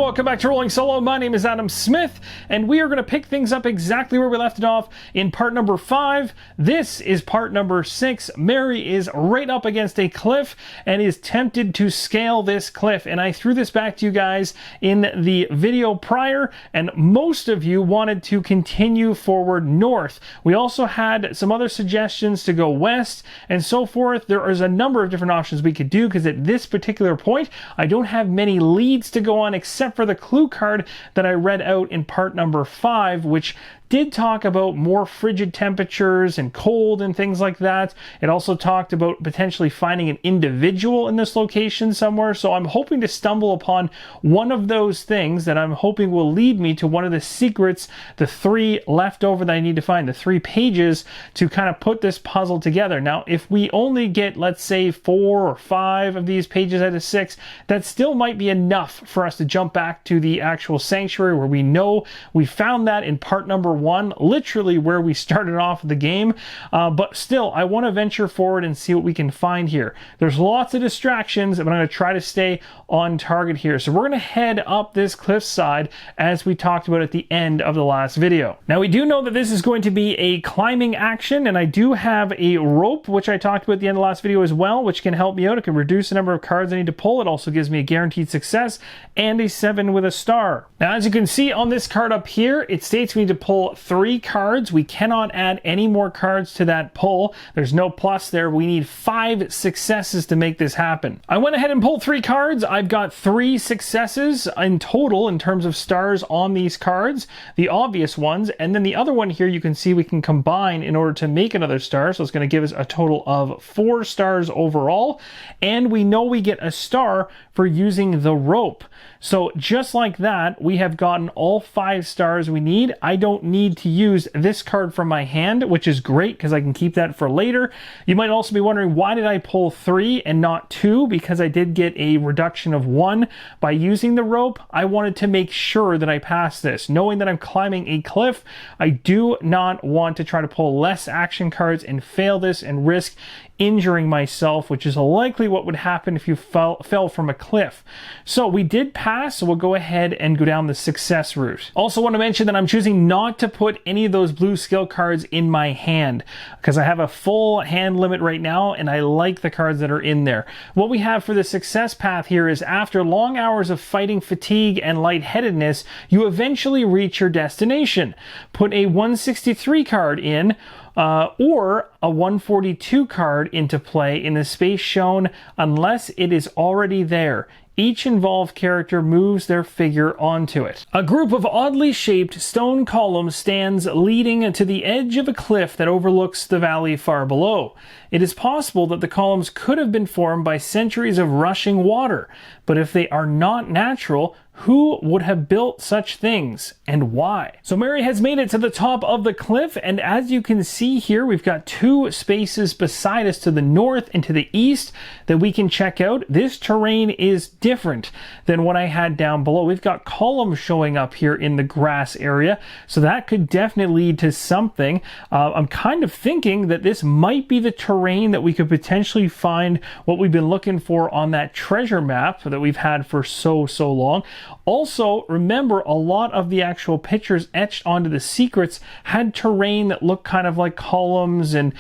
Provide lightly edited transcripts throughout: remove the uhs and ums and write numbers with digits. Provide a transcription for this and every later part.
welcome back to Rolling Solo. My name is Adam Smith, and we are going to pick things up exactly where we left it off in part number 5. This is part number 6. Mary is right up against a cliff and is tempted to scale this cliff. And I threw this back to you guys in the video prior, and most of you wanted to continue forward north. We also had some other suggestions to go west and so forth. There is a number of different options we could do because at this particular point, I don't have many leads to go on except for the clue card that I read out in part number 5, which did talk about more frigid temperatures and cold and things like that. It also talked about potentially finding an individual in this location somewhere. So I'm hoping to stumble upon one of those things that I'm hoping will lead me to one of the secrets, the 3 left over that I need to find, the 3 pages to kind of put this puzzle together. Now, if we only get, let's say, 4 or 5 of these pages out of 6, that still might be enough for us to jump back to the actual sanctuary where we know we found that in part number 1, literally where we started off the game. But still, I want to venture forward and see what we can find here. There's lots of distractions, but I'm going to try to stay on target here. So we're going to head up this cliffside as we talked about at the end of the last video. Now, we do know that this is going to be a climbing action, and I do have a rope, which I talked about at the end of the last video as well, which can help me out. It can reduce the number of cards I need to pull. It also gives me a guaranteed success and a 7 with a star. Now, as you can see on this card up here, it states we need to pull 3 cards. We cannot add any more cards to that pull. There's no plus there. We need 5 successes to make this happen. I went ahead and pulled 3 cards. I've got 3 successes in total in terms of stars on these cards, the obvious ones, and then the other one here you can see we can combine in order to make another star. So it's going to give us a total of 4 stars overall, and we know we get a star for using the rope. So just like that, we have gotten all 5 stars we need. I don't need to use this card from my hand, which is great because I can keep that for later. You might also be wondering, why did I pull 3 and not 2? Because I did get a reduction of 1 by using the rope. I wanted to make sure that I passed this. Knowing that I'm climbing a cliff, I do not want to try to pull less action cards and fail this and risk injuring myself, which is likely what would happen if you fell from a cliff. So we did pass, so we'll go ahead and go down the success route. Also want to mention that I'm choosing not to put any of those blue skill cards in my hand because I have a full hand limit right now and I like the cards that are in there. What we have for the success path here is after long hours of fighting fatigue and lightheadedness, you eventually reach your destination. Put a 163 card in or a 142 card into play in the space shown unless it is already there. Each involved character moves their figure onto it. A group of oddly shaped stone columns stands leading to the edge of a cliff that overlooks the valley far below. It is possible that the columns could have been formed by centuries of rushing water, but if they are not natural, who would have built such things and why? So Mary has made it to the top of the cliff, and as you can see here, we've got 2 spaces beside us to the north and to the east that we can check out. This terrain is different than what I had down below. We've got columns showing up here in the grass area, so that could definitely lead to something. I'm kind of thinking that this might be the terrain that we could potentially find what we've been looking for on that treasure map that we've had for so long. Also, remember, a lot of the actual pictures etched onto the secrets had terrain that looked kind of like columns and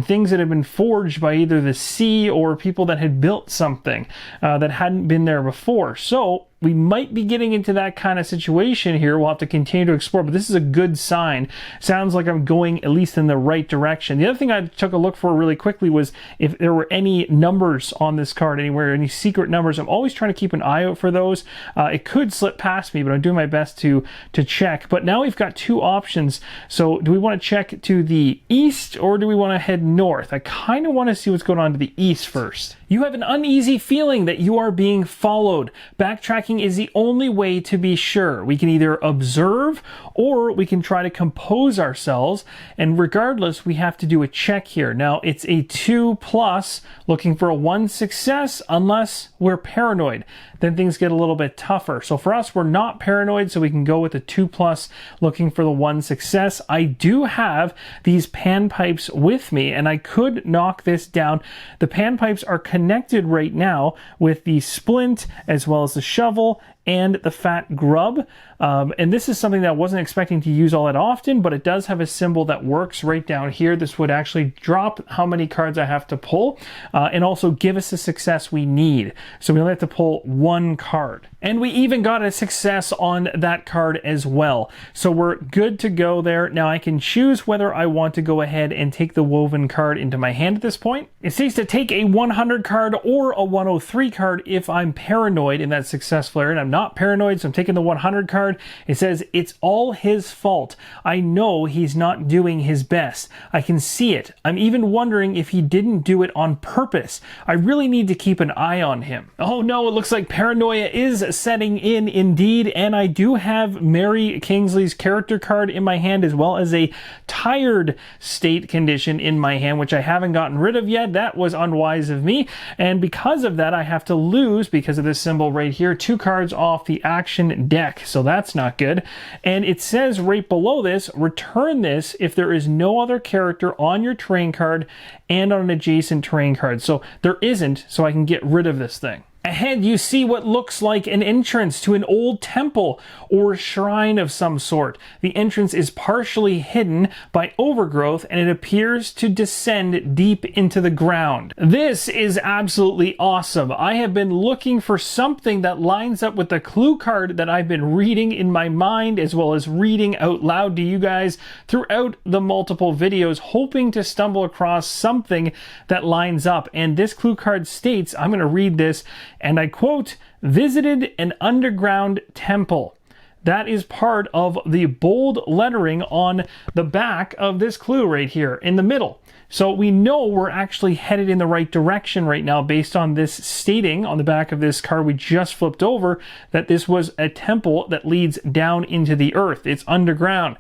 things that had been forged by either the sea or people that had built something that hadn't been there before. So we might be getting into that kind of situation here. We'll have to continue to explore, but this is a good sign. Sounds like I'm going at least in the right direction. The other thing I took a look for really quickly was if there were any numbers on this card anywhere, any secret numbers. I'm always trying to keep an eye out for those. It could slip past me, but I'm doing my best to check. But now we've got 2 options. So do we want to check to the east or do we want to head north? I kind of want to see what's going on to the east first. You have an uneasy feeling that you are being followed. Backtracking is the only way to be sure. We can either observe or we can try to compose ourselves, and regardless, we have to do a check here. Now, it's a 2+, looking for a 1 success, unless we're paranoid. Then things get a little bit tougher. So for us, we're not paranoid, so we can go with a 2+, looking for the 1 success. I do have these panpipes with me, and I could knock this down. The panpipes are connected right now with the splint, as well as the shovel, and the fat grub. And this is something that I wasn't expecting to use all that often, but it does have a symbol that works right down here. This would actually drop how many cards I have to pull, and also give us the success we need. So we only have to pull one card. And we even got a success on that card as well. So we're good to go there. Now I can choose whether I want to go ahead and take the woven card into my hand at this point. It says to take a 100 card or a 103 card if I'm paranoid in that successful area. And I'm not paranoid, so I'm taking the 100 card. It says, it's all his fault. I know he's not doing his best. I can see it. I'm even wondering if he didn't do it on purpose. I really need to keep an eye on him. Oh no, it looks like paranoia is setting in indeed, and I do have Mary Kingsley's character card in my hand, as well as a tired state condition in my hand, which I haven't gotten rid of yet. That was unwise of me, and because of that I have to lose, because of this symbol right here, 2 cards off the action deck, so that's not good. And it says right below this, return this if there is no other character on your terrain card and on an adjacent terrain card. So there isn't, so I can get rid of this thing. Ahead, you see what looks like an entrance to an old temple or shrine of some sort. The entrance is partially hidden by overgrowth, and it appears to descend deep into the ground. This is absolutely awesome. I have been looking for something that lines up with the clue card that I've been reading in my mind, as well as reading out loud to you guys throughout the multiple videos, hoping to stumble across something that lines up. And this clue card states, I'm going to read this, and I quote, visited an underground temple. That is part of the bold lettering on the back of this clue right here in the middle. So we know we're actually headed in the right direction right now based on this stating on the back of this card we just flipped over, that this was a temple that leads down into the earth. It's underground.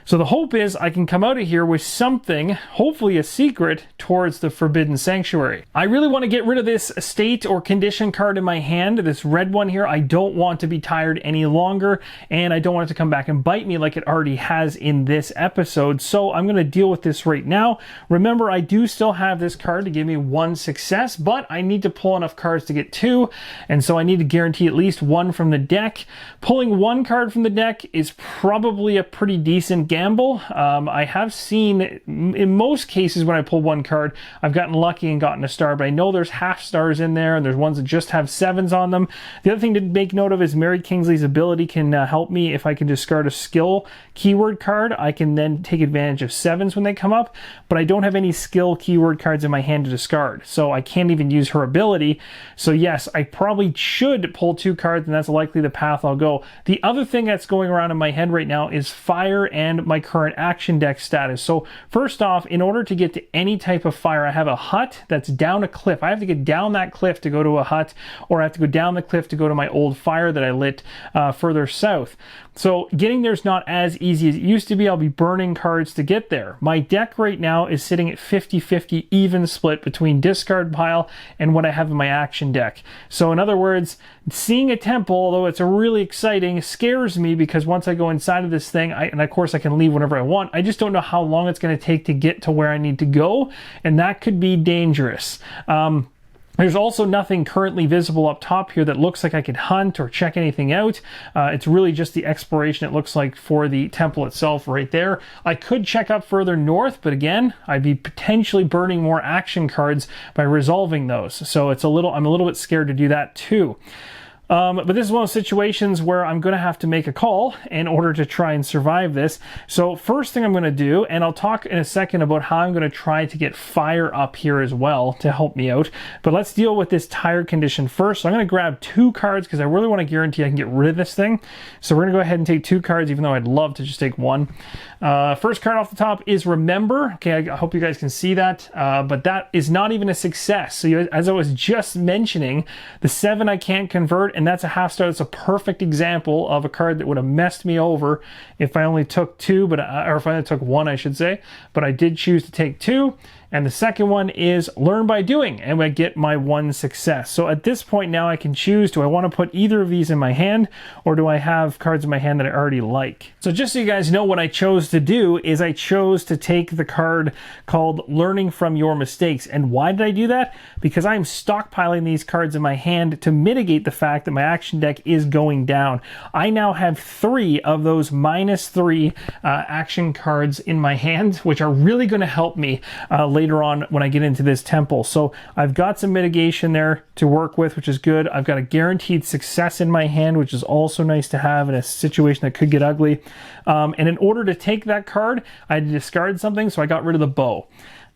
So the hope is I can come out of here with something, hopefully a secret, towards the Forbidden Sanctuary. I really want to get rid of this state or condition card in my hand, this red one here. I don't want to be tired any longer, and I don't want it to come back and bite me like it already has in this episode. So I'm going to deal with this right now. Remember, I do still have this card to give me 1 success, but I need to pull enough cards to get 2, and so I need to guarantee at least 1 from the deck. Pulling 1 card from the deck is probably a pretty decent gamble. I have seen in most cases when I pull 1 card, I've gotten lucky and gotten a star, but I know there's half stars in there and there's ones that just have 7s on them. The other thing to make note of is Mary Kingsley's ability can help me if I can discard a skill keyword card. I can then take advantage of 7s when they come up, but I don't have any skill keyword cards in my hand to discard, so I can't even use her ability. So yes, I probably should pull 2 cards, and that's likely the path I'll go. The other thing that's going around in my head right now is fire and my current action deck status. So first off, in order to get to any type of fire, I have a hut that's down a cliff. I have to get down that cliff to go to a hut, or I have to go down the cliff to go to my old fire that I lit further south. So getting there's not as easy as it used to be. I'll be burning cards to get there. My deck right now is sitting at 50-50 even split between discard pile and what I have in my action deck. So in other words, seeing a temple, although it's a really exciting, scares me, because once I go inside of this thing, and of course I can leave whenever I want, I just don't know how long it's going to take to get to where I need to go, and that could be dangerous. There's also nothing currently visible up top here that looks like I could hunt or check anything out. It's really just the exploration, it looks like, for the temple itself right there. I could check up further north, but again, I'd be potentially burning more action cards by resolving those. So I'm a little bit scared to do that too. But this is one of those situations where I'm going to have to make a call in order to try and survive this. So first thing I'm going to do, and I'll talk in a second about how I'm going to try to get fire up here as well to help me out. But let's deal with this tired condition first. So I'm going to grab 2 cards because I really want to guarantee I can get rid of this thing. So we're going to go ahead and take 2 cards, even though I'd love to just take 1. First card off the top is Remember. Okay, I hope you guys can see that, but that is not even a success. So as I was just mentioning, the 7 I can't convert, and that's a half star. That's a perfect example of a card that would have messed me over if I only took 2, or if I only took 1, I should say. But I did choose to take 2, And the second one is learn by doing, and I get my 1 success. So at this point now I can choose, do I want to put either of these in my hand, or do I have cards in my hand that I already like? So just so you guys know, what I chose to do is I chose to take the card called Learning from Your Mistakes. And why did I do that? Because I'm stockpiling these cards in my hand to mitigate the fact that my action deck is going down. I now have 3 of those -3 action cards in my hand, which are really going to help me later on when I get into this temple. So I've got some mitigation there to work with, which is good. I've got a guaranteed success in my hand, which is also nice to have in a situation that could get ugly. And in order to take that card, I had to discard something, so I got rid of the bow.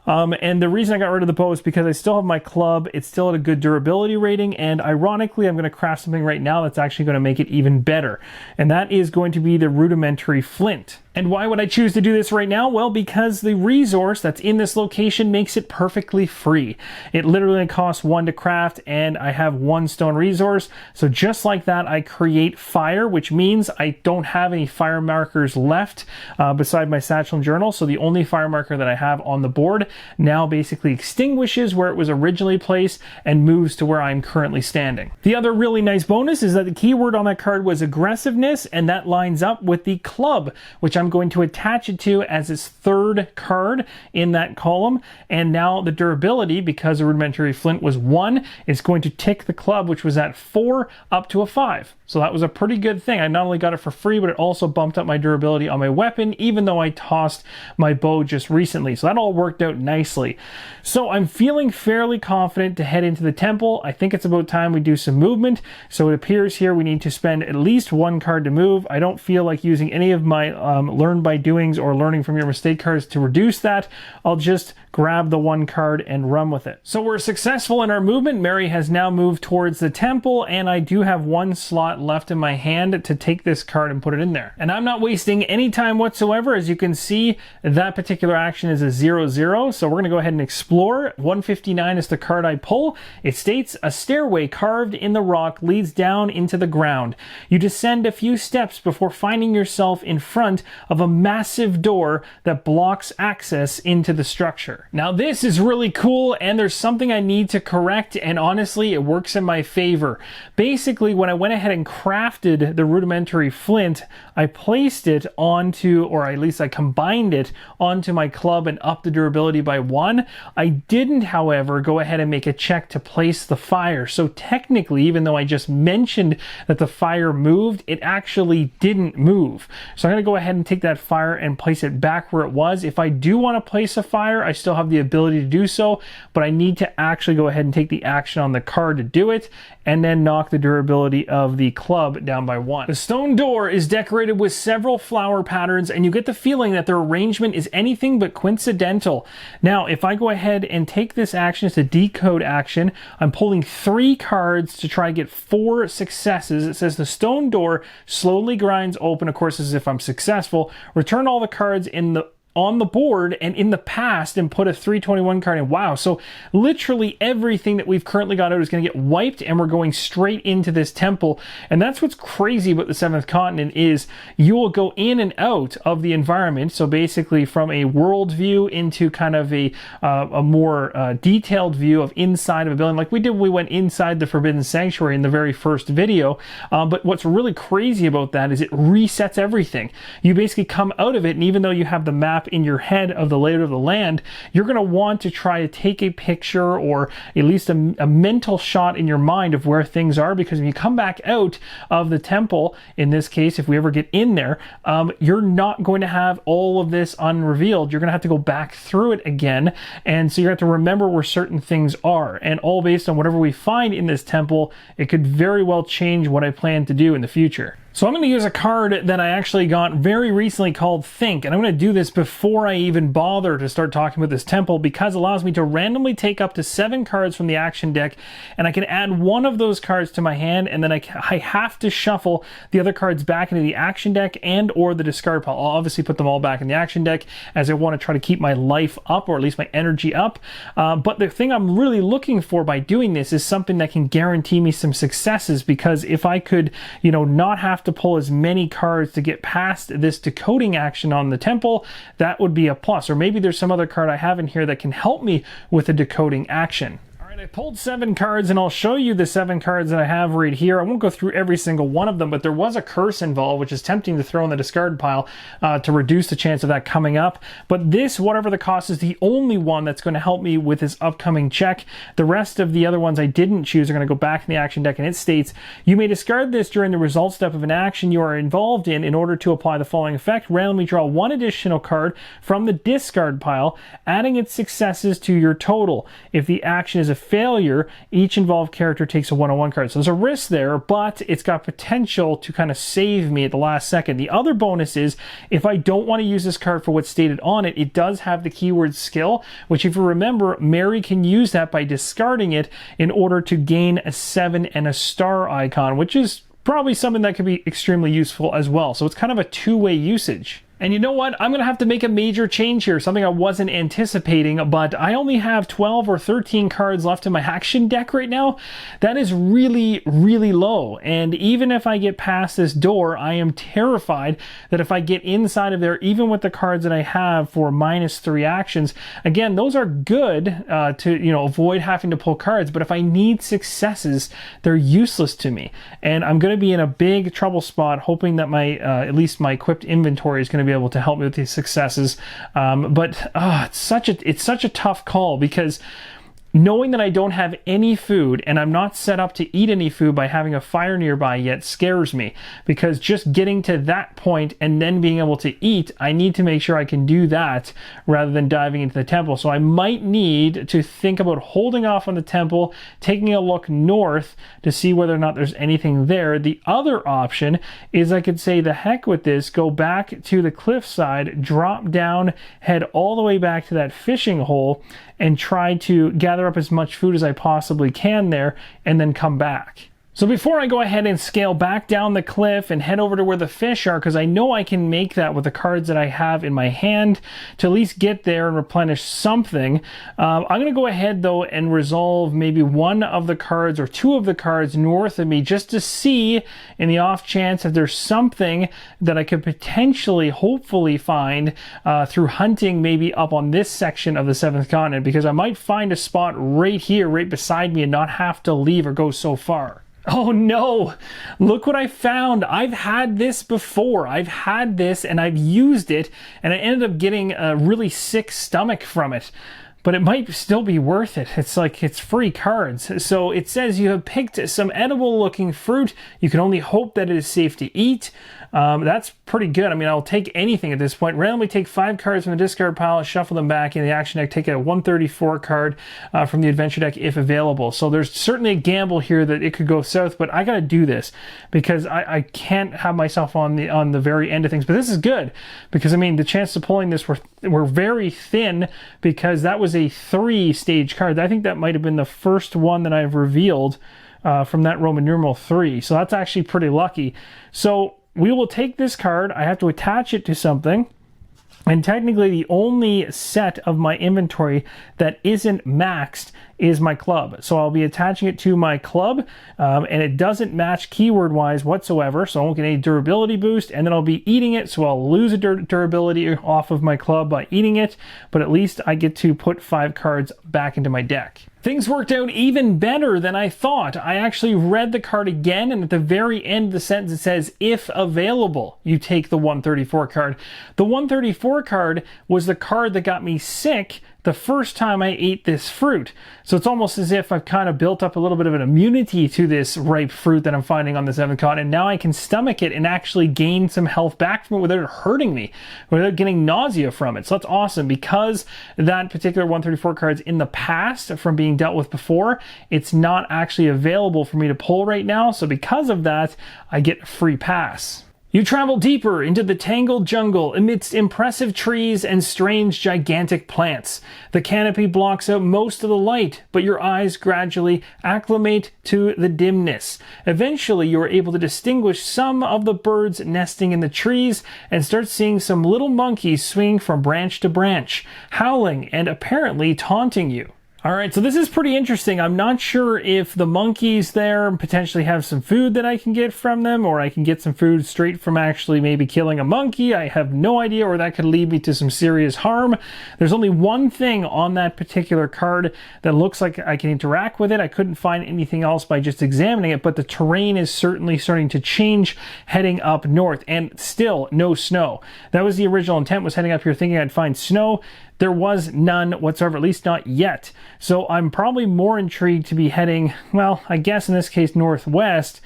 And the reason I got rid of the bow is because I still have my club. It's still at a good durability rating, and ironically, I'm going to craft something right now that's actually going to make it even better. And that is going to be the rudimentary flint. And why would I choose to do this right now? Well, because the resource that's in this location makes it perfectly free. It literally costs 1 to craft, and I have 1 stone resource. So just like that, I create fire, which means I don't have any fire markers left beside my satchel and journal. So the only fire marker that I have on the board now basically extinguishes where it was originally placed and moves to where I'm currently standing. The other really nice bonus is that the keyword on that card was aggressiveness, and that lines up with the club, which I'm going to attach it to as its 3rd card in that column. And now the durability, because the rudimentary flint was 1, is going to tick the club, which was at 4, up to a 5. So that was a pretty good thing. I not only got it for free, but it also bumped up my durability on my weapon, even though I tossed my bow just recently. So that all worked out nicely. So I'm feeling fairly confident to head into the temple. I think it's about time we do some movement. So it appears here we need to spend at least 1 card to move. I don't feel like using any of my learn by doings or learning from your mistake cards to reduce that. I'll just grab the 1 card and run with it. So we're successful in our movement. Mary has now moved towards the temple, and I do have 1 slot left in my hand to take this card and put it in there. And I'm not wasting any time whatsoever. As you can see, that particular action is a 0/0. So we're going to go ahead and explore. 159 is the card I pull. It states, a stairway carved in the rock leads down into the ground. You descend a few steps before finding yourself in front of a massive door that blocks access into the structure. Now this is really cool, and there's something I need to correct, and honestly it works in my favor. Basically, when I went ahead and crafted the rudimentary flint, I placed it onto, or at least I combined it onto my club and upped the durability by 1. I didn't, however, go ahead and make a check to place the fire. So technically, even though I just mentioned that the fire moved, it actually didn't move. So I'm going to go ahead and take that fire and place it back where it was. If I do want to place a fire, I still have the ability to do so, but I need to actually go ahead and take the action on the card to do it, and then knock the durability of the club down by 1. The stone door is decorated with several flower patterns, and you get the feeling that their arrangement is anything but coincidental. Now, if I go ahead and take this action, it's a decode action. I'm pulling 3 cards to try to get 4 successes. It says the stone door slowly grinds open, of course, as if I'm successful. Return all the cards on the board and in the past and put a 321 card in. Wow. So literally everything that we've currently got out is going to get wiped, and we're going straight into this temple. And that's what's crazy about the 7th continent, is you will go in and out of the environment. So basically from a world view into kind of a more detailed view of inside of a building, like we did when we went inside the Forbidden Sanctuary in the very first video. But what's really crazy about that is it resets everything. You basically come out of it, and even though you have the map in your head of the layout of the land, you're going to want to try to take a picture, or at least a mental shot in your mind of where things are, because when you come back out of the temple, in this case, if we ever get in there, you're not going to have all of this unrevealed. You're going to have to go back through it again, and so you have to remember where certain things are, and all based on whatever we find in this temple, it could very well change what I plan to do in the future. So I'm going to use a card that I actually got very recently called Think, and I'm going to do this before I even bother to start talking about this temple, because it allows me to randomly take up to 7 cards from the action deck, and I can add 1 of those cards to my hand, and then I have to shuffle the other cards back into the action deck and or the discard pile. I'll obviously put them all back in the action deck, as I want to try to keep my life up, or at least my energy up. But the thing I'm really looking for by doing this is something that can guarantee me some successes, because if I could, not have have to pull as many cards to get past this decoding action on the temple, that would be a plus. Or maybe there's some other card I have in here that can help me with the decoding action. I pulled 7 cards, and I'll show you the 7 cards that I have right here. I won't go through every single one of them, but there was a curse involved, which is tempting to throw in the discard pile to reduce the chance of that coming up. But this, whatever the cost, is the only one that's going to help me with this upcoming check. The rest of the other ones I didn't choose are going to go back in the action deck, and it states, you may discard this during the result step of an action you are involved in order to apply the following effect. Randomly draw 1 additional card from the discard pile, adding its successes to your total. If the action is a failure, each involved character takes a 1/1 card. So there's a risk there, but it's got potential to kind of save me at the last second. The other bonus is, if I don't want to use this card for what's stated on it, it does have the keyword skill, which, if you remember, Mary can use that by discarding it in order to gain a 7 and a star icon, which is probably something that could be extremely useful as well. So it's kind of a two-way usage. And you know what? I'm going to have to make a major change here, something I wasn't anticipating, but I only have 12 or 13 cards left in my action deck right now. That is really, really low. And even if I get past this door, I am terrified that if I get inside of there, even with the cards that I have for -3 actions, again, those are good to, avoid having to pull cards, but if I need successes, they're useless to me. And I'm going to be in a big trouble spot, hoping that my at least my equipped inventory is going to be able to help me with these successes, but it's such a tough call, because knowing that I don't have any food and I'm not set up to eat any food by having a fire nearby yet scares me, because just getting to that point and then being able to eat, I need to make sure I can do that rather than diving into the temple. So I might need to think about holding off on the temple, taking a look north to see whether or not there's anything there. The other option is I could say, the heck with this, go back to the cliffside, drop down, head all the way back to that fishing hole, and try to gather up as much food as I possibly can there, and then come back. So before I go ahead and scale back down the cliff and head over to where the fish are, because I know I can make that with the cards that I have in my hand to at least get there and replenish something, I'm going to go ahead though and resolve maybe 1 of the cards or 2 of the cards north of me, just to see, in the off chance that there's something that I could potentially, hopefully find through hunting maybe up on this section of the 7th continent, because I might find a spot right here, right beside me, and not have to leave or go so far. Oh no, look what I found. I've had this before. I've had this and I've used it, and I ended up getting a really sick stomach from it. But it might still be worth it. It's like, it's free cards. So it says you have picked some edible looking fruit. You can only hope that it is safe to eat. That's pretty good. I mean, I'll take anything at this point. Randomly take 5 cards from the discard pile, shuffle them back in the action deck, take a 134 card from the adventure deck if available. So there's certainly a gamble here that it could go south, but I gotta do this because I can't have myself on the very end of things. But this is good because, I mean, the chances of pulling this were very thin, because that was a 3-stage card. I think that might have been the first one that I've revealed from that Roman numeral 3. So that's actually pretty lucky. So we will take this card. I have to attach it to something. And technically the only set of my inventory that isn't maxed is my club. So I'll be attaching it to my club, and it doesn't match keyword wise whatsoever, so I won't get any durability boost, and then I'll be eating it, so I'll lose a durability off of my club by eating it, but at least I get to put 5 cards back into my deck. Things worked out even better than I thought. I actually read the card again, and at the very end of the sentence it says, if available, you take the 134 card. The 134 card was the card that got me sick the first time I ate this fruit. So it's almost as if I've kind of built up a little bit of an immunity to this ripe fruit that I'm finding on the 7th continent, and now I can stomach it and actually gain some health back from it without it hurting me, without getting nausea from it. So that's awesome. Because that particular 134 card's in the past from being dealt with before, it's not actually available for me to pull right now. So because of that, I get a free pass. You travel deeper into the tangled jungle amidst impressive trees and strange gigantic plants. The canopy blocks out most of the light, but your eyes gradually acclimate to the dimness. Eventually, you are able to distinguish some of the birds nesting in the trees and start seeing some little monkeys swinging from branch to branch, howling and apparently taunting you. All right, so this is pretty interesting. I'm not sure if the monkeys there potentially have some food that I can get from them, or I can get some food straight from actually maybe killing a monkey. I have no idea, or that could lead me to some serious harm. There's only one thing on that particular card that looks like I can interact with it. I couldn't find anything else by just examining it, but the terrain is certainly starting to change heading up north, and still no snow. That was the original intent, was heading up here thinking I'd find snow. There was none whatsoever, at least not yet. So I'm probably more intrigued to be heading, well, I guess in this case, northwest.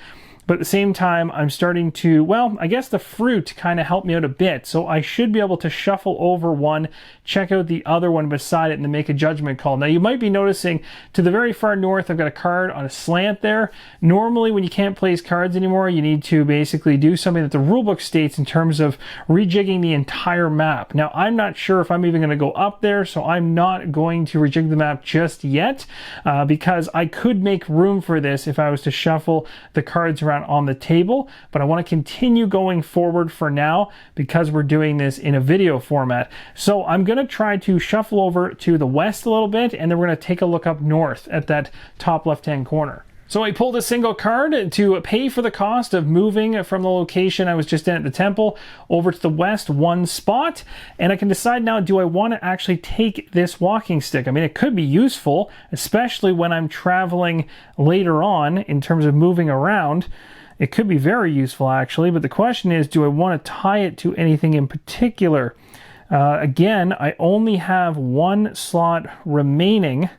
But at the same time, I'm starting to, well, I guess the fruit kind of helped me out a bit. So I should be able to shuffle over one, check out the other one beside it, and then make a judgment call. Now, you might be noticing to the very far north, I've got a card on a slant there. Normally, when you can't place cards anymore, you need to basically do something that the rulebook states in terms of rejigging the entire map. Now, I'm not sure if I'm even going to go up there, so I'm not going to rejig the map just yet, because I could make room for this if I was to shuffle the cards around on the table, but I want to continue going forward for now because we're doing this in a video format. So I'm going to try to shuffle over to the west a little bit, and then we're going to take a look up north at that top left-hand corner. So I pulled a single card to pay for the cost of moving from the location I was just in at the temple over to the west one spot, and I can decide now, do I want to actually take this walking stick? I mean, it could be useful, especially when I'm traveling later on in terms of moving around. It could be very useful actually, but the question is, do I want to tie it to anything in particular? Again, I only have one slot remaining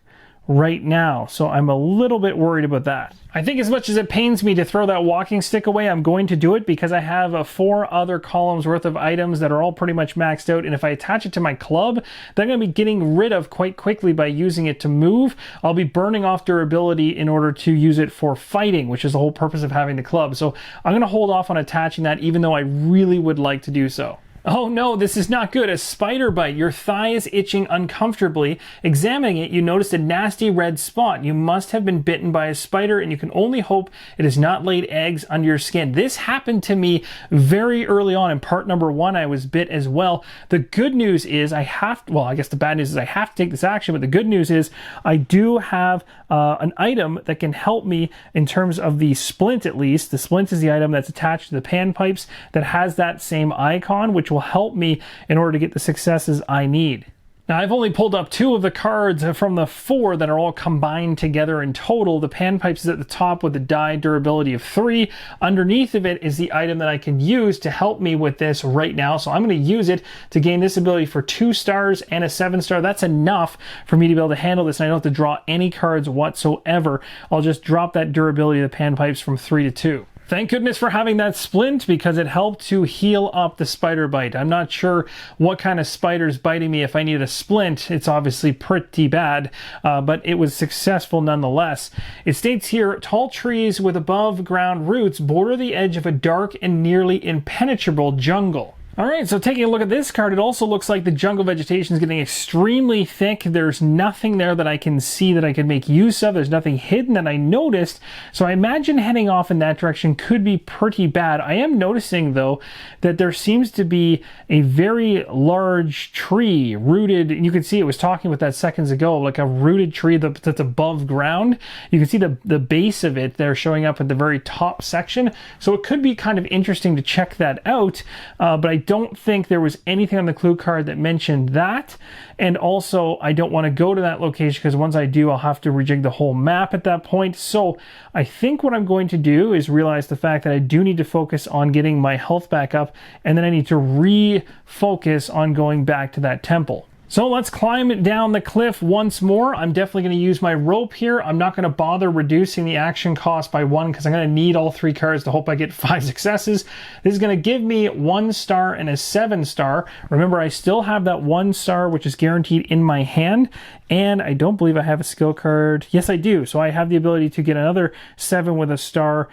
right now, so I'm a little bit worried about that. I think as much as it pains me to throw that walking stick away, I'm going to do it because I have 4 other columns worth of items that are all pretty much maxed out, and if I attach it to my club that I'm going to be getting rid of quite quickly by using it to move, I'll be burning off durability in order to use it for fighting, which is the whole purpose of having the club. So I'm going to hold off on attaching that, even though I really would like to do so. Oh no, this is not good. A spider bite. Your thigh is itching uncomfortably. Examining it, you noticed a nasty red spot. You must have been bitten by a spider, and you can only hope it has not laid eggs under your skin. This happened to me very early on in part number 1. I was bit as well. The good news is I guess the bad news is I have to take this action, but the good news is I do have an item that can help me in terms of the splint, at least. The splint is the item that's attached to the panpipes that has that same icon, which will help me in order to get the successes I need. Now, I've only pulled up 2 of the cards from the 4 that are all combined together in total. The panpipes is at the top with the die durability of 3. Underneath of it is the item that I can use to help me with this right now. So I'm going to use it to gain this ability for 2 stars and a 7-star. That's enough for me to be able to handle this, and I don't have to draw any cards whatsoever. I'll just drop that durability of the panpipes from 3 to 2. Thank goodness for having that splint, because it helped to heal up the spider bite. I'm not sure what kind of spider's biting me. If I need a splint, it's obviously pretty bad, but it was successful nonetheless. It states here, tall trees with above ground roots border the edge of a dark and nearly impenetrable jungle. All right, so taking a look at this card, it also looks like the jungle vegetation is getting extremely thick. There's nothing there that I can see that I could make use of. There's nothing hidden that I noticed. So I imagine heading off in that direction could be pretty bad. I am noticing, though, that there seems to be a very large tree rooted. You can see it was talking with that seconds ago, like a rooted tree that's above ground. You can see the base of it there showing up at the very top section. So it could be kind of interesting to check that out, but I don't think there was anything on the clue card that mentioned that, and also I don't want to go to that location because once I do, I'll have to rejig the whole map at that point. So I think what I'm going to do is realize the fact that I do need to focus on getting my health back up, and then I need to refocus on going back to that temple. So let's climb down the cliff once more. I'm definitely going to use my rope here. I'm not going to bother reducing the action cost by 1 because I'm going to need all 3 cards to hope I get 5 successes. This is going to give me 1 star and a 7-star. Remember, I still have that 1 star, which is guaranteed in my hand. And I don't believe I have a skill card. Yes, I do. So I have the ability to get another 7 with a star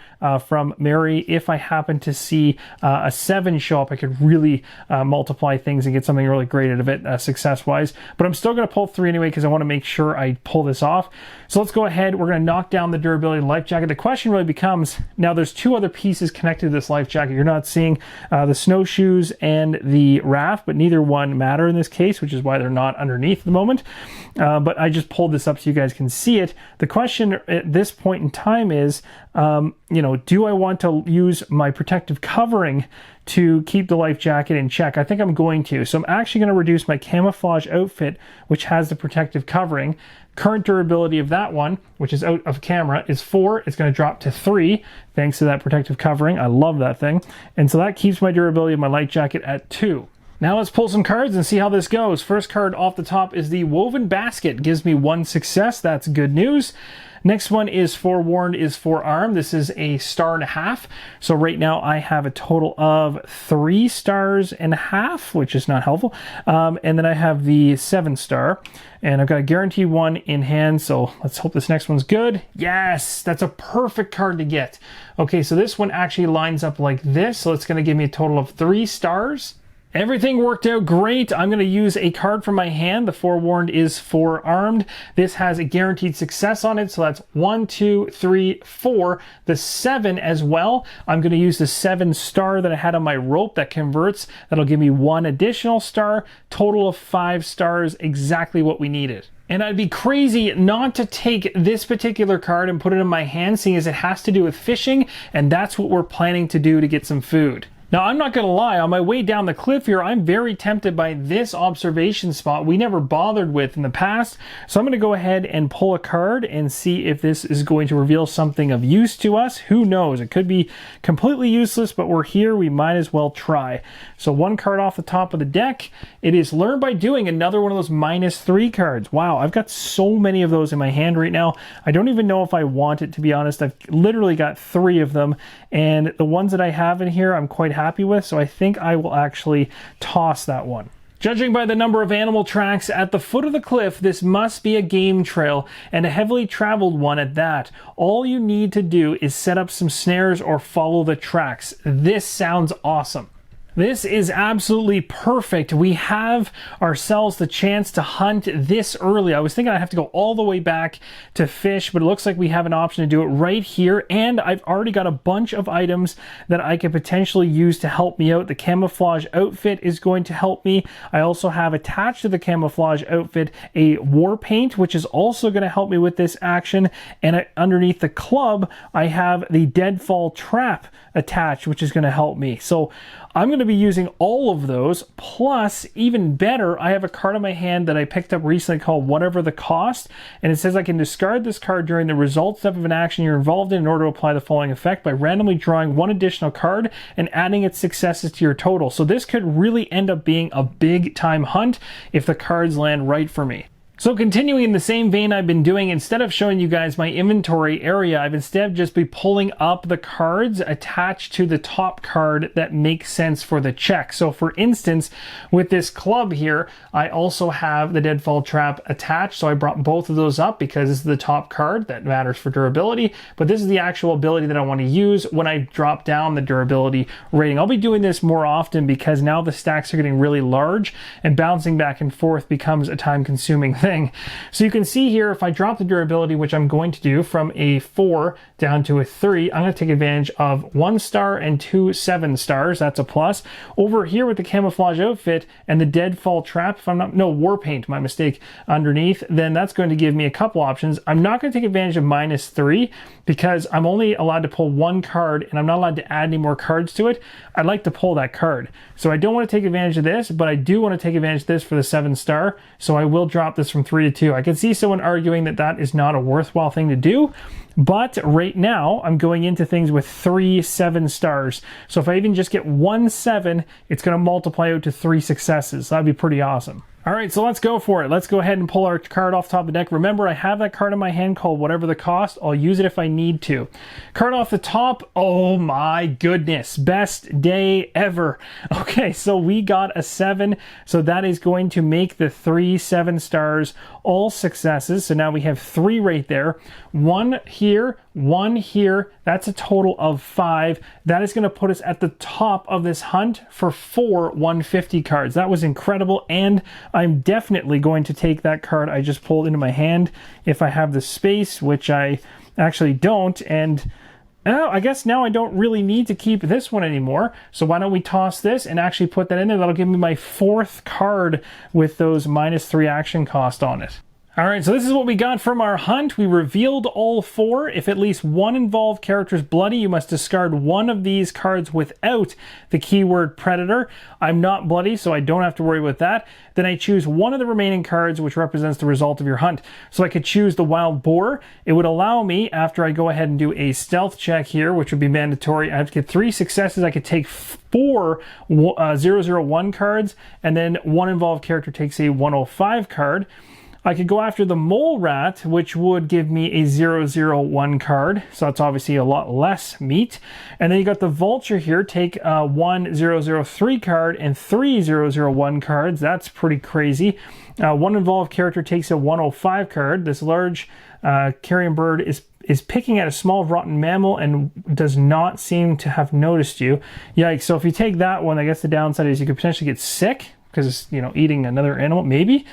from Mary. If I happen to see a 7 show up, I could really multiply things and get something really great out of it success-wise. wise, but I'm still going to pull 3 anyway because I want to make sure I pull this off. So let's go ahead. We're going to knock down the durability of the life jacket. The question really becomes, now there's 2 other pieces connected to this life jacket. You're not seeing the snowshoes and the raft, but neither one matter in this case, which is why they're not underneath at the moment. But I just pulled this up so you guys can see it. The question at this point in time is, do I want to use my protective covering to keep the life jacket in check? I think I'm going to. So I'm actually going to reduce my camouflage outfit, which has the protective covering. Current durability of that one, which is out of camera, is 4. It's going to drop to 3 thanks to that protective covering. I love that thing. And so that keeps my durability of my life jacket at 2. Now let's pull some cards and see how this goes. First card off the top is the Woven Basket. Gives me 1 success. That's good news. Next one is Forewarned is Forearmed. This is a 1.5 stars. So right now I have a total of 3.5 stars, which is not helpful. And then I have the 7-star. And I've got a guaranteed one in hand, so let's hope this next one's good. Yes, that's a perfect card to get. Okay, so this one actually lines up like this, so it's going to give me a total of 3 stars. Everything worked out great. I'm going to use a card from my hand. The Forewarned is Forearmed. This has a guaranteed success on it, so that's 1, 2, 3, 4. The 7 as well. I'm going to use the 7-star that I had on my rope that converts. That'll give me 1 additional star. Total of 5 stars, exactly what we needed. And I'd be crazy not to take this particular card and put it in my hand, seeing as it has to do with fishing, and that's what we're planning to do to get some food. Now, I'm not going to lie, on my way down the cliff here, I'm very tempted by this observation spot we never bothered with in the past. So I'm going to go ahead and pull a card and see if this is going to reveal something of use to us. Who knows? It could be completely useless, but we're here. We might as well try. So 1 card off the top of the deck. It is Learn by Doing, another one of those -3 cards. Wow, I've got so many of those in my hand right now. I don't even know if I want it, to be honest. I've literally got 3 of them, and the ones that I have in here, I'm quite happy with, so I think I will actually toss that one. Judging by the number of animal tracks at the foot of the cliff, this must be a game trail, and a heavily traveled one at that. All you need to do is set up some snares or follow the tracks. This sounds awesome. This is absolutely perfect. We have ourselves the chance to hunt this early. I was thinking I'd have to go all the way back to fish, but it looks like we have an option to do it right here. And I've already got a bunch of items that I could potentially use to help me out. The camouflage outfit is going to help me. I also have attached to the camouflage outfit a war paint, which is also going to help me with this action. And underneath the club, I have the deadfall trap attached, which is going to help me. So I'm going to be using all of those, plus, even better, I have a card in my hand that I picked up recently called Whatever the Cost, and it says I can discard this card during the result step of an action you're involved in order to apply the following effect by randomly drawing 1 additional card and adding its successes to your total. So this could really end up being a big time hunt if the cards land right for me. So continuing in the same vein I've been doing, instead of showing you guys my inventory area, I've instead just be pulling up the cards attached to the top card that makes sense for the check. So for instance, with this club here, I also have the Deadfall Trap attached. So I brought both of those up because this is the top card that matters for durability, but this is the actual ability that I want to use when I drop down the durability rating. I'll be doing this more often because now the stacks are getting really large and bouncing back and forth becomes a time-consuming thing. So you can see here, if I drop the durability, which I'm going to do, from a 4 down to a 3, I'm going to take advantage of 1 star and 2 7-stars. That's a plus. Over here with the camouflage outfit and the deadfall trap, if I'm not, no, war paint, my mistake, underneath, then that's going to give me a couple options. I'm not going to take advantage of -3 because I'm only allowed to pull 1 card and I'm not allowed to add any more cards to it. I'd like to pull that card. So I don't want to take advantage of this, but I do want to take advantage of this for the 7-star. So I will drop this from 3 to 2. I can see someone arguing that that is not a worthwhile thing to do, but right now I'm going into things with 3 7-stars. So if I even just get 1 7, it's going to multiply out to 3 successes. That'd be pretty awesome. All right, so let's go for it. Let's go ahead and pull our card off the top of the deck. Remember, I have that card in my hand called Whatever the Cost. I'll use it if I need to. Card off the top. Oh my goodness. Best day ever. Okay, so we got a 7. So that is going to make the 3 7-stars all successes. So now we have 3 right there. 1 here, 1 here. That's a total of 5. That is going to put us at the top of this hunt for 4 150 cards. That was incredible and I'm definitely going to take that card I just pulled into my hand if I have the space, which I actually don't. And I guess now I don't really need to keep this one anymore. So why don't we toss this and actually put that in there? That'll give me my 4th card with those -3 action cost on it. All right, so this is what we got from our hunt. We revealed all 4. If at least one involved character is bloody, you must discard one of these cards without the keyword predator. I'm not bloody, so I don't have to worry about that. Then I choose one of the remaining cards, which represents the result of your hunt. So I could choose the wild boar. It would allow me, after I go ahead and do a stealth check here, which would be mandatory, I have to get 3 successes. I could take 4 001 cards, and then one involved character takes a 105 card. I could go after the mole rat, which would give me a 001 card. So that's obviously a lot less meat. And then you got the vulture here, take 1 003 card and 3 001 cards. That's pretty crazy. One involved character takes a 105 card. This large carrion bird is picking at a small rotten mammal and does not seem to have noticed you. Yikes. So if you take that one, I guess the downside is you could potentially get sick because it's, you know, eating another animal, maybe,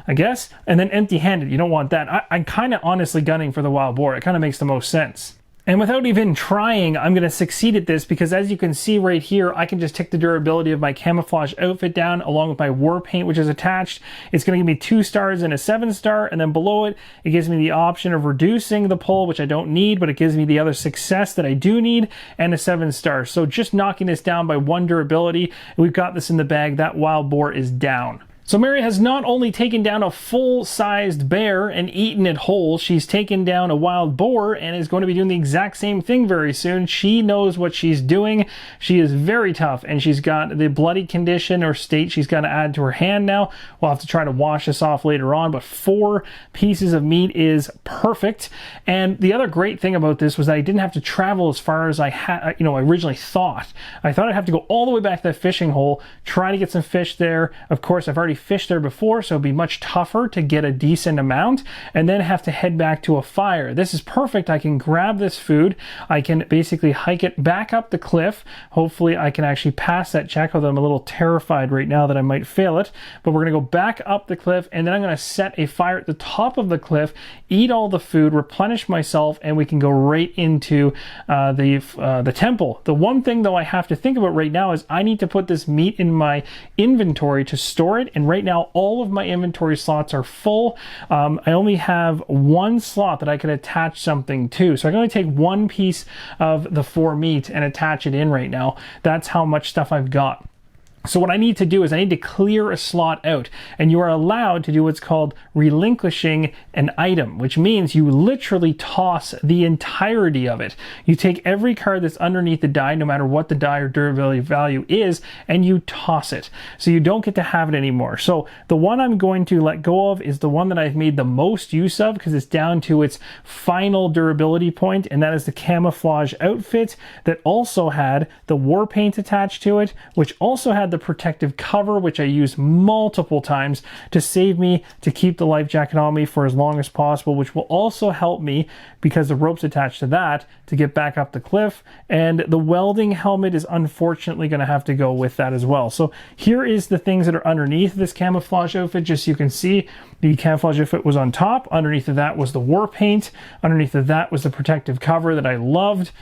I guess. And then empty-handed, you don't want that. I'm kind of honestly gunning for the wild boar. It kind of makes the most sense. And without even trying, I'm going to succeed at this because as you can see right here, I can just take the durability of my camouflage outfit down along with my war paint, which is attached. It's going to give me 2 stars and a 7-star. And then below it, it gives me the option of reducing the pull, which I don't need, but it gives me the other success that I do need and a 7-star. So just knocking this down by 1 durability, we've got this in the bag. That wild boar is down. So Mary has not only taken down a full-sized bear and eaten it whole, she's taken down a wild boar and is going to be doing the exact same thing very soon. She knows what she's doing. She is very tough, and she's got the bloody condition or state she's got to add to her hand now. We'll have to try to wash this off later on, but 4 pieces of meat is perfect. And the other great thing about this was that I didn't have to travel as far as I had, I originally thought. I thought I'd have to go all the way back to that fishing hole, try to get some fish there. Of course, I've already fished there before, so it'd be much tougher to get a decent amount and then have to head back to a fire. This is perfect. I can grab this food. I can basically hike it back up the cliff. Hopefully I can actually pass that check, although I'm a little terrified right now that I might fail it. But we're going to go back up the cliff and then I'm going to set a fire at the top of the cliff, eat all the food, replenish myself, and we can go right into the temple. The one thing though I have to think about right now is I need to put this meat in my inventory to store it, and right now all of my inventory slots are full. I only have 1 slot that I can attach something to, so I can only take 1 piece of the 4 meat and attach it in right now. That's how much stuff I've got. So what I need to do is I need to clear a slot out, and you are allowed to do what's called relinquishing an item, which means you literally toss the entirety of it. You take every card that's underneath the die, no matter what the die or durability value is, and you toss it. So you don't get to have it anymore. So the one I'm going to let go of is the one that I've made the most use of because it's down to its final durability point, and that is the camouflage outfit that also had the war paint attached to it, which also had the protective cover, which I use multiple times to save me, to keep the life jacket on me for as long as possible, which will also help me because the rope's attached to that to get back up the cliff. And the welding helmet is unfortunately going to have to go with that as well. So here is the things that are underneath this camouflage outfit. Just so you can see, the camouflage outfit was on top. Underneath of that was the war paint. Underneath of that was the protective cover that I loved.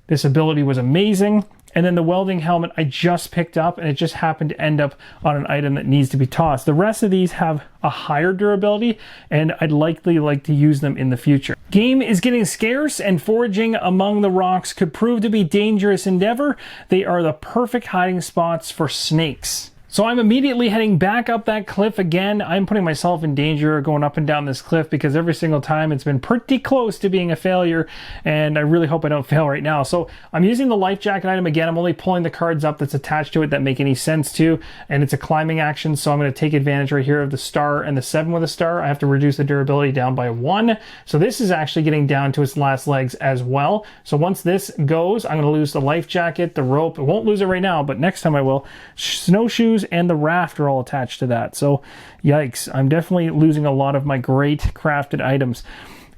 This ability was amazing. And then the welding helmet I just picked up, and it just happened to end up on an item that needs to be tossed. The rest of these have a higher durability, and I'd likely like to use them in the future. Game is getting scarce, and foraging among the rocks could prove to be a dangerous endeavor. They are the perfect hiding spots for snakes. So I'm immediately heading back up that cliff again. I'm putting myself in danger going up and down this cliff because every single time it's been pretty close to being a failure, and I really hope I don't fail right now. So I'm using the life jacket item again. I'm only pulling the cards up that's attached to it that make any sense to, and it's a climbing action, so I'm going to take advantage right here of the star and the 7 with a star. I have to reduce the durability down by 1. So this is actually getting down to its last legs as well. So once this goes, I'm going to lose the life jacket, the rope. I won't lose it right now, but next time I will. Snowshoes and the raft are all attached to that. So yikes, I'm definitely losing a lot of my great crafted items.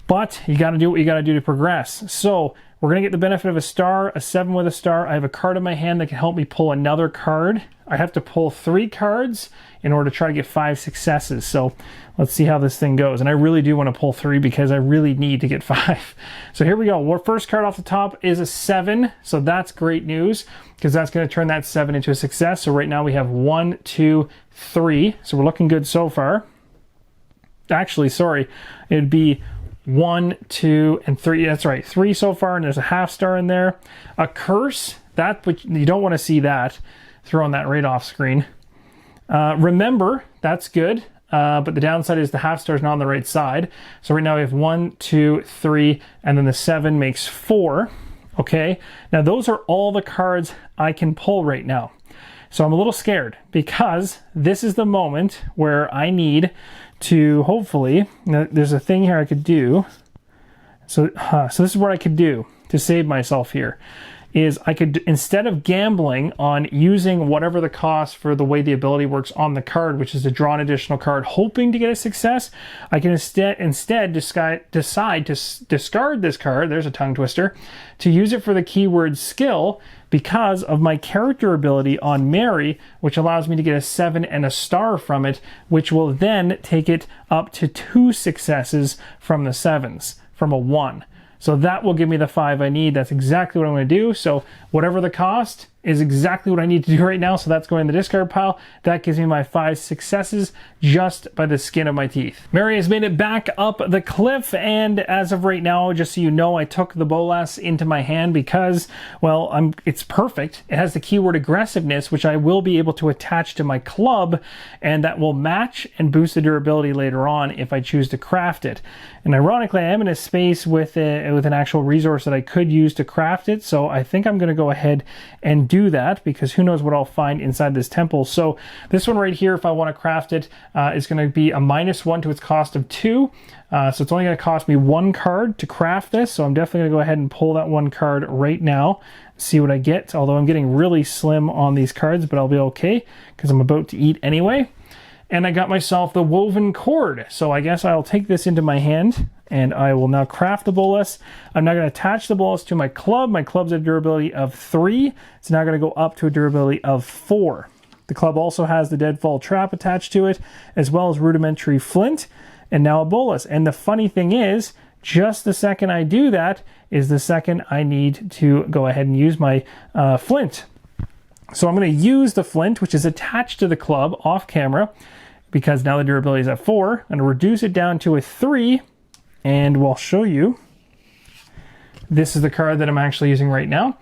But you got to do what you got to do to progress. So we're going to get the benefit of a star, a 7 with a star. I have a card in my hand that can help me pull another card I have to pull 3 cards in order to try to get 5 successes. So let's see how this thing goes. And I really do want to pull 3 because I really need to get 5. So here we go. Our first card off the top is a 7. So that's great news because that's going to turn that 7 into a success. So right now we have 1, 2, 3. So we're looking good so far. Actually, sorry, it'd be 1, 2, and 3. That's right, 3 so far, and there's a half star in there. A curse, you don't want to see that. Throwing that right off screen. Remember, that's good, but the downside is the half star is not on the right side. So right now we have 1, 2, 3, and then the 7 makes 4. Okay, now those are all the cards I can pull right now. So I'm a little scared because this is the moment where I need to hopefully, there's a thing here I could do. So this is what I could do to save myself here. Is I could, instead of gambling on using whatever the cost for the way the ability works on the card, which is to draw an additional card, hoping to get a success, I can instead decide to discard this card, there's a tongue twister, to use it for the keyword skill because of my character ability on Mary, which allows me to get a 7 and a star from it, which will then take it up to 2 successes from the 7s, from a 1. So that will give me the 5 I need. That's exactly what I'm going to do. So whatever the cost is exactly what I need to do right now. So that's going in the discard pile. That gives me my 5 successes just by the skin of my teeth. Mary has made it back up the cliff. And as of right now, just so you know, I took the bolas into my hand because, well, it's perfect. It has the keyword aggressiveness, which I will be able to attach to my club, and that will match and boost the durability later on if I choose to craft it. And ironically, I am in a space with an actual resource that I could use to craft it. So I think I'm going to go ahead and do that because who knows what I'll find inside this temple. So this one right here, if I want to craft it, is going to be a -1 to its cost of 2. So it's only going to cost me 1 card to craft this. So I'm definitely going to go ahead and pull that 1 card right now, see what I get. Although I'm getting really slim on these cards, but I'll be okay because I'm about to eat anyway. And I got myself the woven cord. So I guess I'll take this into my hand and I will now craft the bolas. I'm now going to attach the bolas to my club. My club's a durability of 3. It's now going to go up to a durability of 4. The club also has the deadfall trap attached to it, as well as rudimentary flint, and now a bolas. And the funny thing is, just the second I do that is the second I need to go ahead and use my flint. So I'm going to use the flint, which is attached to the club off camera, because now the durability is at 4. I'm going to reduce it down to a 3, and we'll show you. This is the card that I'm actually using right now.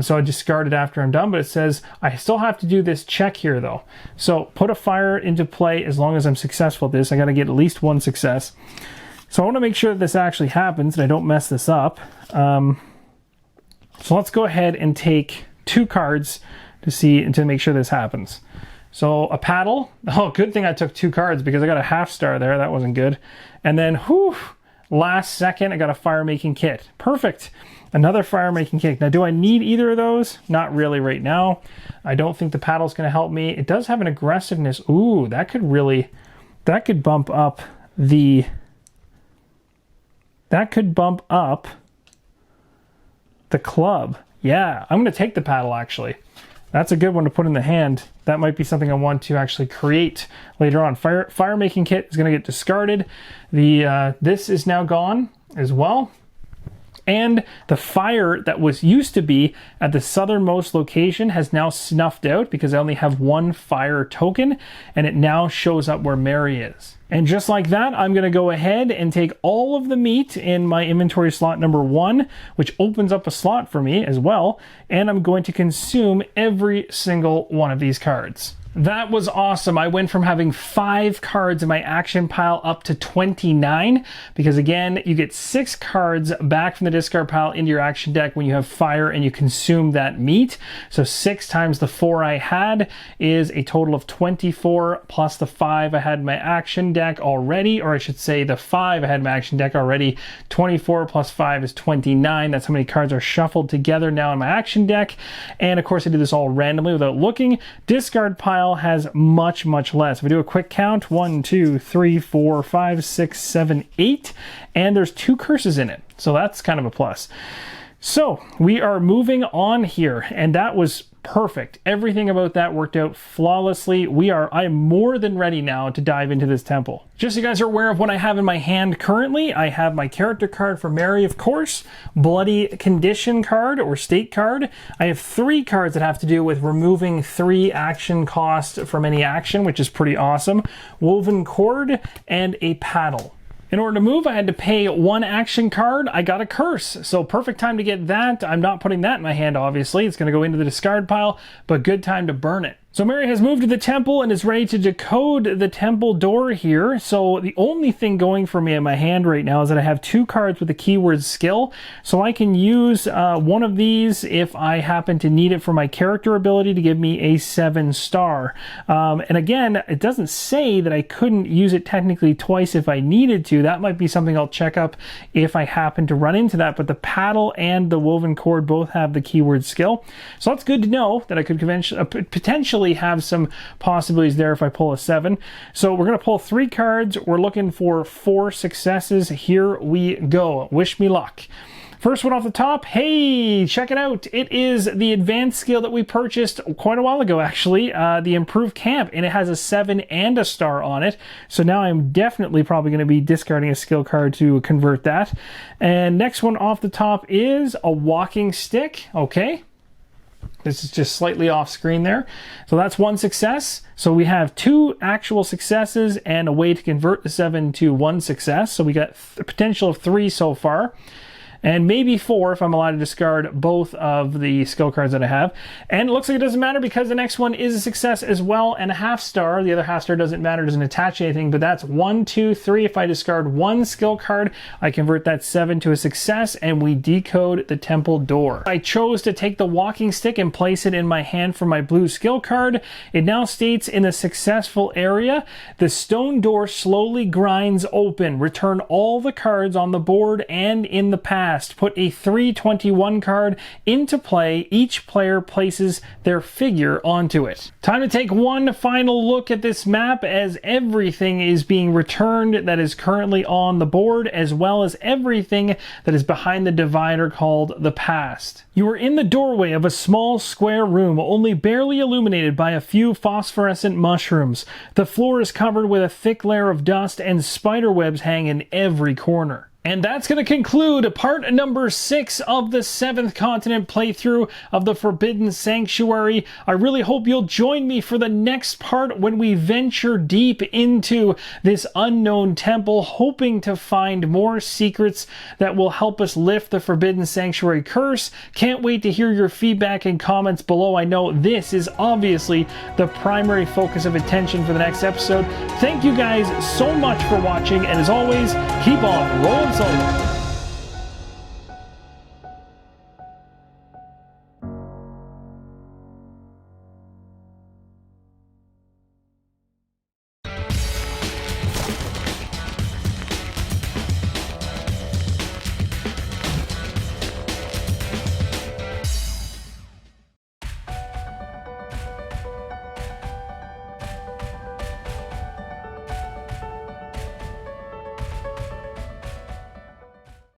So I discard it after I'm done, but it says I still have to do this check here though. So put a fire into play as long as I'm successful at this. I got to get at least 1 success. So I want to make sure that this actually happens and I don't mess this up. So let's go ahead and take 2 cards to make sure this happens. So a paddle. Oh, good thing I took 2 cards because I got a half star there. That wasn't good. And then, whew, last second, I got a fire making kit. Perfect. Another fire making kit. Now, do I need either of those? Not really right now. I don't think the paddle's going to help me. It does have an aggressiveness. Ooh, that could bump up the club. Yeah, I'm going to take the paddle actually. That's a good one to put in the hand. That might be something I want to actually create later on. Fire making kit is going to get discarded. This is now gone as well. And the fire that used to be at the southernmost location has now snuffed out because I only have 1 fire token, and it now shows up where Mary is. And just like that, I'm going to go ahead and take all of the meat in my inventory slot number 1, which opens up a slot for me as well, and I'm going to consume every single one of these cards. That was awesome. I went from having 5 cards in my action pile up to 29 because again, you get 6 cards back from the discard pile into your action deck when you have fire and you consume that meat. So 6 times the 4 I had is a total of 24 plus the 5 I had in my action deck already, or I should say the 5 I had in my action deck already. 24 plus 5 is 29. That's how many cards are shuffled together now in my action deck. And of course I did this all randomly without looking. Discard pile has much less. If we do a quick count, 1, 2, 3, 4, 5, 6, 7, 8, and there's 2 curses in it. So that's kind of a plus. So we are moving on here, and that was Perfect. Everything about that worked out flawlessly. I am more than ready now to dive into this temple. Just so you guys are aware of what I have in my hand currently, I have my character card for Mary, of course, bloody condition card or state card. I have 3 cards that have to do with removing 3 action cost from any action, which is pretty awesome. Woven cord and a paddle. In order to move, I had to pay 1 action card. I got a curse, so perfect time to get that. I'm not putting that in my hand, obviously. It's going to go into the discard pile, but good time to burn it. So Mary has moved to the temple and is ready to decode the temple door here. So the only thing going for me in my hand right now is that I have 2 cards with the keyword skill. So I can use one of these if I happen to need it for my character ability to give me a 7-star. And again, it doesn't say that I couldn't use it technically twice if I needed to. That might be something I'll check up if I happen to run into that. But the paddle and the woven cord both have the keyword skill. So that's good to know that I could potentially have some possibilities there if I pull a 7. So we're going to pull 3 cards. We're looking for 4 successes. Here we go. Wish me luck. First one off the top, hey, check it out. It is the advanced skill that we purchased quite a while ago, actually, the improved camp, and it has a 7 and a star on it. So now I'm definitely probably going to be discarding a skill card to convert that. And next one off the top is a walking stick. Okay. This is just slightly off screen there. So that's 1 success. So we have 2 actual successes and a way to convert the 7 to 1 success. So we got the potential of 3 so far. And maybe 4 if I'm allowed to discard both of the skill cards that I have. And it looks like it doesn't matter because the next one is a success as well and a half-star. The other half-star doesn't matter, doesn't attach anything, but that's 1, 2, 3. If I discard 1 skill card, I convert that 7 to a success and we decode the temple door. I chose to take the walking stick and place it in my hand for my blue skill card. It now states in the successful area, the stone door slowly grinds open. Return all the cards on the board and in the past. Put a 321 card into play. Each player places their figure onto it. Time to take one final look at this map as everything is being returned that is currently on the board, as well as everything that is behind the divider called the past. You are in the doorway of a small square room, only barely illuminated by a few phosphorescent mushrooms. The floor is covered with a thick layer of dust and spider webs hang in every corner. And that's going to conclude part number 6 of the 7th Continent playthrough of the Forbidden Sanctuary. I really hope you'll join me for the next part when we venture deep into this unknown temple, hoping to find more secrets that will help us lift the Forbidden Sanctuary curse. Can't wait to hear your feedback and comments below. I know this is obviously the primary focus of attention for the next episode. Thank you guys so much for watching, and as always, keep on rolling solo.